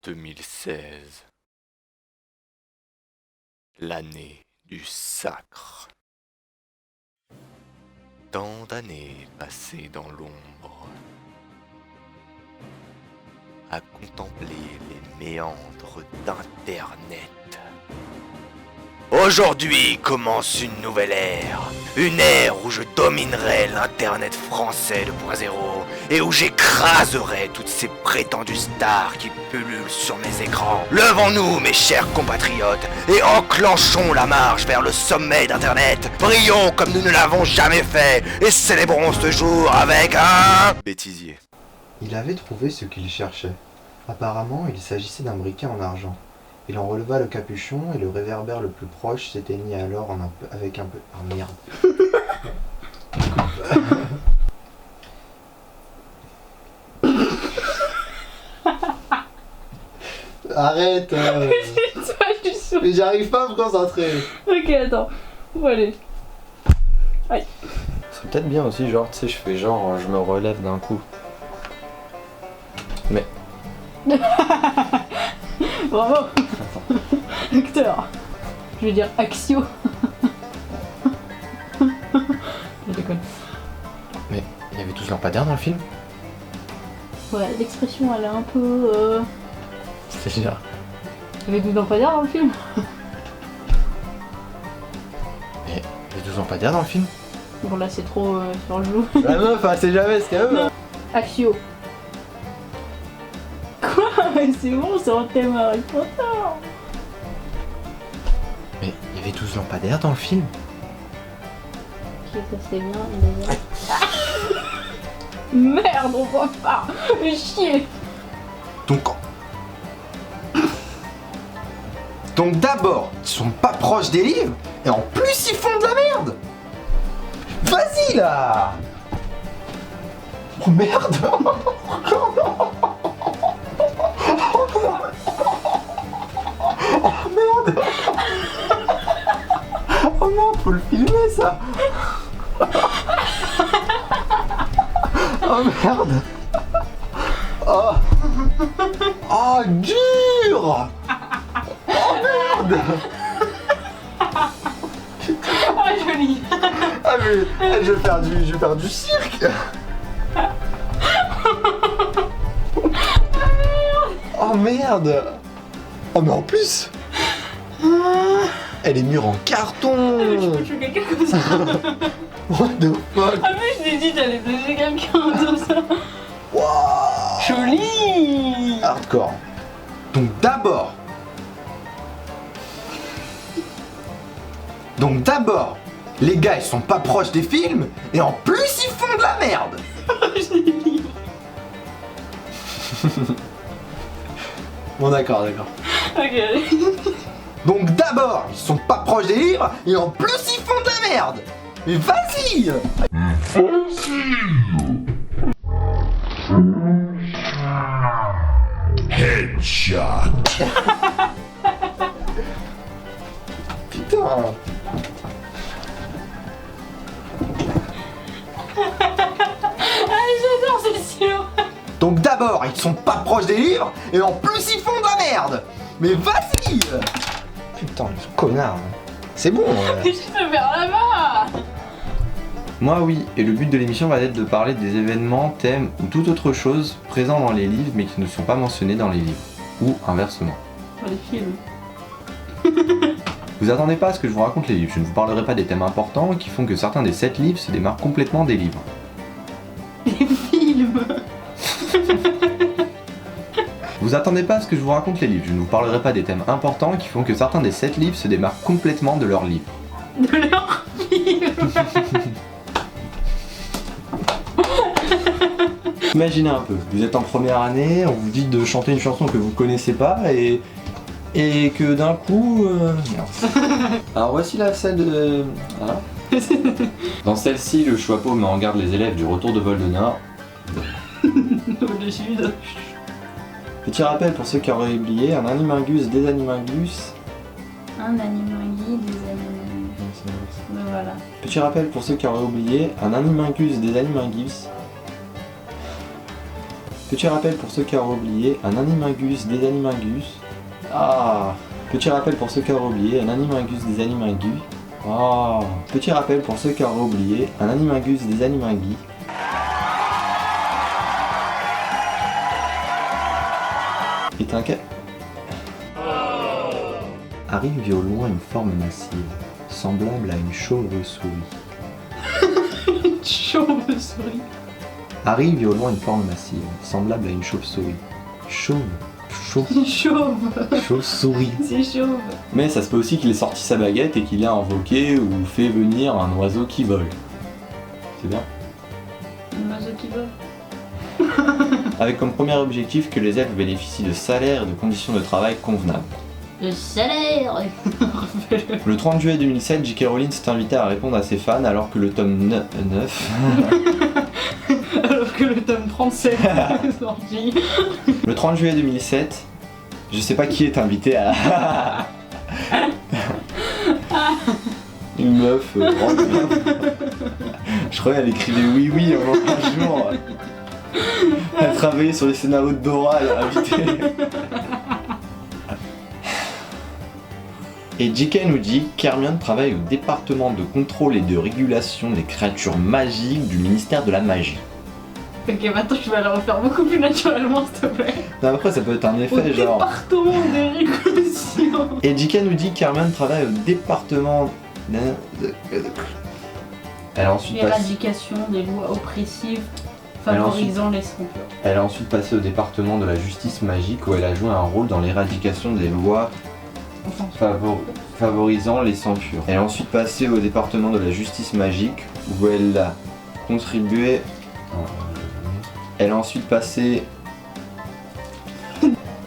2016, l'année du sacre. Tant d'années passées dans l'ombre, à contempler les méandres d'Internet. Aujourd'hui commence une nouvelle ère, une ère où je dominerai l'Internet français 2.0 et où j'écraserai toutes ces prétendues stars qui pullulent sur mes écrans. Levons-nous, mes chers compatriotes, et enclenchons la marche vers le sommet d'Internet. Brillons comme nous ne l'avons jamais fait et célébrons ce jour avec un bêtisier. Il avait trouvé ce qu'il cherchait. Apparemment, il s'agissait d'un briquet en argent. Il en releva le capuchon et le réverbère le plus proche s'éteignit alors avec un peu... Ah merde. Arrête Mais j'arrive pas à me concentrer. Ok, attends. Bon, allez. Aïe. C'est peut-être bien aussi, genre, tu sais, je fais genre, je me relève d'un coup. Mais... Bravo. Acteur. Je vais dire Axio. Je déconne. Mais il y avait 12 lampadaires dans le film? Ouais, l'expression elle est un peu... C'est-à-dire... Il y avait 12 lampadaires dans le film. Mais il y avait 12 lampadaires dans le film? Bon là c'est trop sur le genou. La meuf, elle sait jamais ce qu'elle veut. Axio. Quoi? C'est bon, c'est un thème Harry Potter. Mais il y avait 12 lampadaires dans le film? Ok, ça c'est bien, mais... Merde, on voit pas. Chier. Donc d'abord, ils sont pas proches des livres, et en plus ils font de la merde. Vas-y là. Oh merde. Oh merde. Oh merde, faut le filmer ça. Oh merde. Oh. Oh dur. Oh merde. Ah, joli. Ah mais je vais faire du cirque. Oh merde. Oh mais en plus elle est mûre en carton. Je peux tuer quelqu'un comme ça. What the fuck. Ah mais je t'ai dit t'allais blesser quelqu'un comme ça. Wow. Joli. Hardcore. Donc d'abord, les gars ils sont pas proches des films et en plus ils font de la merde. Bon d'accord. Ok, allez. Donc d'abord, ils sont pas proches des livres et en plus ils font de la merde. Mais vas-y. Headshot. Putain. Ah j'adore ce stylo. Donc d'abord, ils sont pas proches des livres et en plus ils font de la merde. Mais vas-y. Putain, ce connard. C'est bon. Je te vers là-bas. Moi oui, et le but de l'émission va être de parler des événements, thèmes ou toute autre chose présents dans les livres mais qui ne sont pas mentionnés dans les livres. Ou inversement. Dans les films. Vous attendez pas à ce que je vous raconte les livres, je ne vous parlerai pas des thèmes importants qui font que certains des 7 livres se démarquent complètement des livres. Les films. Vous attendez pas à ce que je vous raconte les livres, je ne vous parlerai pas des thèmes importants qui font que certains des 7 livres se démarquent complètement de leurs livres. De leur film. Imaginez un peu, vous êtes en première année, on vous dit de chanter une chanson que vous connaissez pas et que d'un coup... merde. Alors voici la scène de... Voilà. Dans celle-ci, le Choixpeau met en garde les élèves du retour de Voldemort. Le sud. Petit rappel pour ceux qui auraient oublié, un animingus, des animingus... Un animagi, des animagi. Ben voilà. Petit rappel pour ceux qui auraient oublié, un animingus, des animingus... Petit rappel pour ceux qui auraient oublié, un animagus, des animagus. Ah. Petit rappel pour ceux qui auraient oublié, un animagus, des animagus. Ah. Petit rappel pour ceux qui auraient oublié, un animagus, des animagus. Est un cas. Arrive vit au loin une forme massive, semblable à une chauve-souris. Chauve-souris. Arrive vit au loin une forme massive, semblable à une chauve-souris. Chauve-souris. C'est chauve. Mais ça se peut aussi qu'il ait sorti sa baguette et qu'il ait invoqué ou fait venir un oiseau qui vole. C'est bien. Un oiseau qui vole. Avec comme premier objectif que les elfes bénéficient de salaires et de conditions de travail convenables. Le salaire. Le 30 juillet 2007, J.K. Rowling s'est invité à répondre à ses fans alors que le tome 9... Alors que le tome 37 est sorti. Le 30 juillet 2007, je sais pas qui est invité à... Une meuf, grande meuf. Je croyais qu'elle écrivait oui oui un jour. Elle travaillait sur les scénarios de Dora, elle est invitée. Et J.K. nous dit qu'Hermione travaille au département de contrôle et de régulation des créatures magiques du ministère de la magie. Ok, maintenant je vais la refaire beaucoup plus naturellement, s'il te plaît. Non, après ça peut être un effet Au genre... département des régulations. Et J.K. nous dit qu'Hermione travaille au département... Elle a ensuite passé... L'éradication des lois oppressives favorisant les sans-purs. Elle a ensuite passé au département de la justice magique où elle a joué un rôle dans l'éradication des lois favorisant les sans-purs. Elle a ensuite passé au département de la justice magique où elle a contribué... Elle a ensuite passé...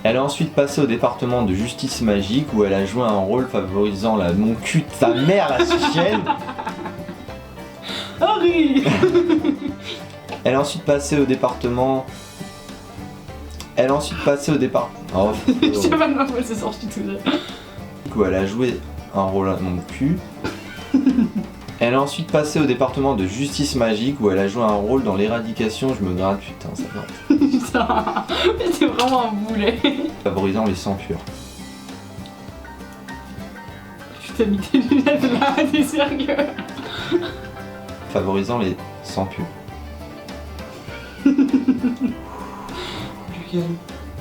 Elle a ensuite passé au département de justice magique où elle a joué un rôle favorisant la... Mon cul de ta mère, la chienne. Harry. Elle a ensuite passé au département... Elle a ensuite passé au département... Oh, Je sais pas de ma faute, c'est sorti tout seul. où elle a joué un rôle à mon cul. Elle a ensuite passé au département de justice magique où elle a joué un rôle dans l'éradication, je me gratte, putain ça va. Putain, mais c'est vraiment un boulet. Favorisant les sans-purs. Tu t'as mis tes lunettes là, t'es sérieux? Favorisant les sans-purs.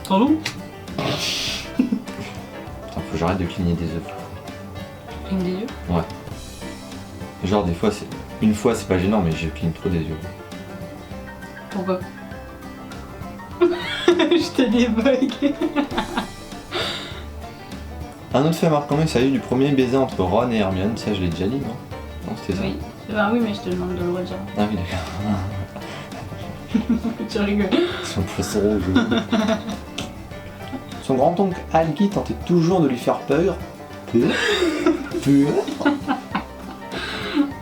Pardon? Putain, faut que j'arrête de cligner des œufs. Cligne des yeux? Ouais. Genre des fois c'est... Une fois c'est pas gênant mais je cligne trop des yeux. Pourquoi? Je t'ai des bugs. Un autre fait marquant, il s'agit du premier baiser entre Ron et Hermione, ça je l'ai déjà dit, non? Non, c'était ça. Oui. Bah oui, mais je te demande de le redire. Ah oui, d'accord. Tu rigoles. Son poisson rouge. Son grand-oncle Alki tentait toujours de lui faire peur. Peur.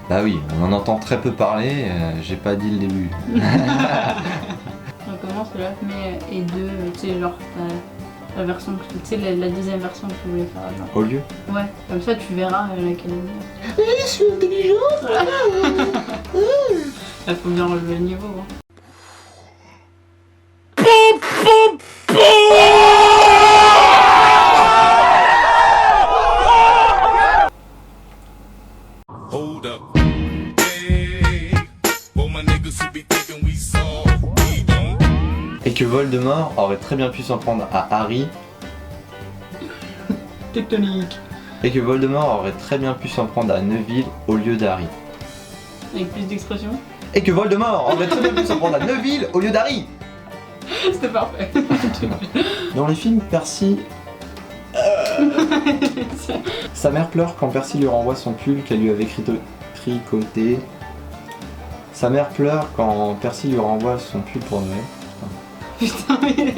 Bah oui, on en entend très peu parler, j'ai pas dit le début. On commence là, mais et deux, tu sais, genre la version, tu sais, la deuxième version que tu voulais faire, genre. Au lieu. Ouais, comme ça tu verras laquelle est mieux. Je suis intelligente. Là, faut bien relever le niveau. Hein. Hold up. Hey, well, my niggas who be thinking we soft, we don't. Et que Voldemort aurait très bien pu s'en prendre à Harry. Tectonique. Et que Voldemort aurait très bien pu s'en prendre à Neville au lieu d'Harry. Avec plus d'expression. Et que Voldemort aurait très bien pu s'en prendre à Neville au lieu d'Harry. C'était parfait. Dans les films, Percy... Sa mère pleure quand Percy lui renvoie son pull qu'elle lui avait tricoté. Sa mère pleure quand Percy lui renvoie son pull pour Noël. Putain, mais...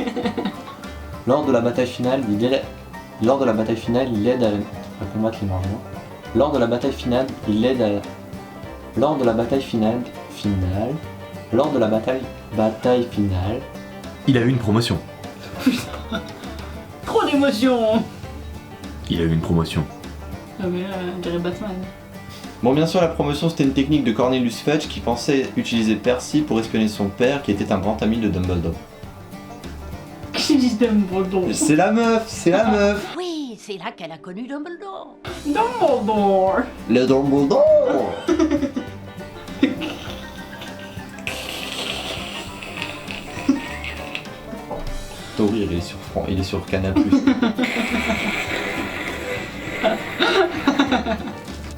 Lors de la bataille finale, il aide à combattre les Marins. Lors de la bataille finale, il a eu une promotion. Trop d'émotions. Il a eu une promotion. Ah mais dirait Batman. Bon, bien sûr, la promotion c'était une technique de Cornelius Fudge qui pensait utiliser Percy pour espionner son père qui était un grand ami de Dumbledore. J'ai dit Dumbledore. C'est la meuf, c'est la meuf. Oui, c'est là qu'elle a connu Dumbledore. Dumbledore. Le Dumbledore. Tori, il est sur Canal+.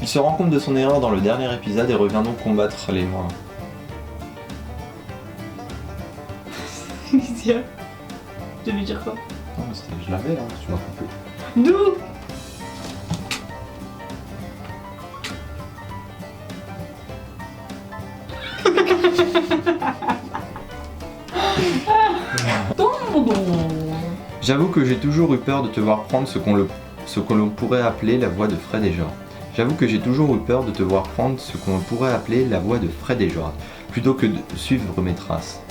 Il se rend compte de son erreur dans le dernier épisode et revient donc combattre les morts. Tiens. Je vais dire quoi? Non, mais je l'avais là, tu m'as coupé. D'où? Dumbledore. J'avoue que j'ai toujours eu peur de te voir prendre ce que l'on pourrait appeler la voix de Fred et George. J'avoue que j'ai toujours eu peur de te voir prendre ce qu'on pourrait appeler la voix de Fred et George, plutôt que de suivre mes traces.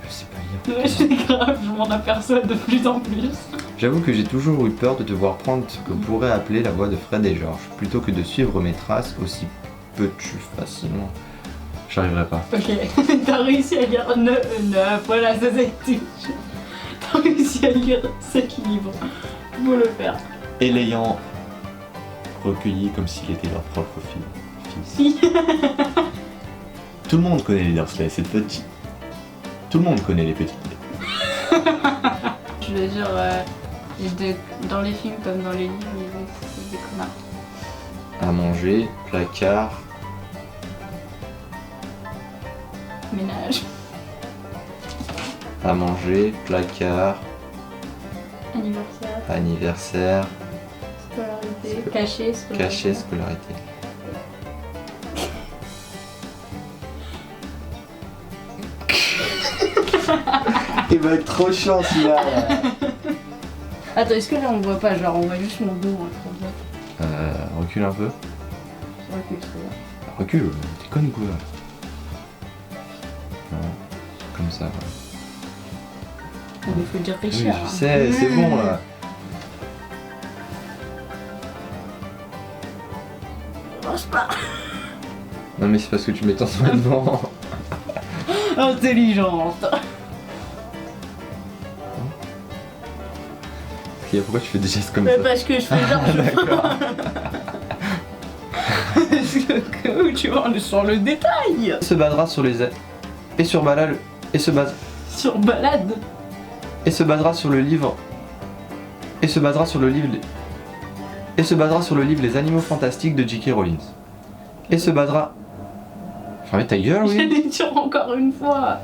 Je sais pas lire. Ouais, c'est grave, je m'en aperçois de plus en plus. J'avoue que j'ai toujours eu peur de te voir prendre ce qu'on pourrait appeler la voix de Fred et George, plutôt que de suivre mes traces, aussi peux-tu facilement. J'arriverai pas. Ok, t'as réussi à lire 9, voilà, ça c'est tout. T'as réussi à lire 7 livres. Faut le faire. Et l'ayant recueilli comme s'il était leur propre fils. Tout le monde connaît les Dursley, c'est petit. Tout le monde connaît les petites. Je veux dire, dans les films comme dans les livres, c'est des connards. À manger, placard, Ménage, à manger, placard, anniversaire, anniversaire, scolarité, caché, scolarité. cachet, scolarité. Il va être trop chiant celui-là. Attends, est-ce que là on voit pas, genre on voit juste mon dos, comme ça. Recule un peu. Je recule, c'est bien. Recule, t'es conne ou quoi? Non, comme ça. Il faut dire Oui, Richard. je sais, c'est bon là. Mange pas. Non mais c'est parce que tu mets ton doigt devant. Intelligente. Ok, pourquoi tu fais des gestes comme Mais ça? parce que je fais genre. D'accord. Parce que tu vois, on est sur le détail. Se basera sur les et sur balade et se base Sur balade. et se basera sur le livre et se basera sur le livre et se basera sur le livre Les Animaux Fantastiques de J.K. Rowling. Et se basera. Fermez ta gueule, oui. J'allais dire encore une fois.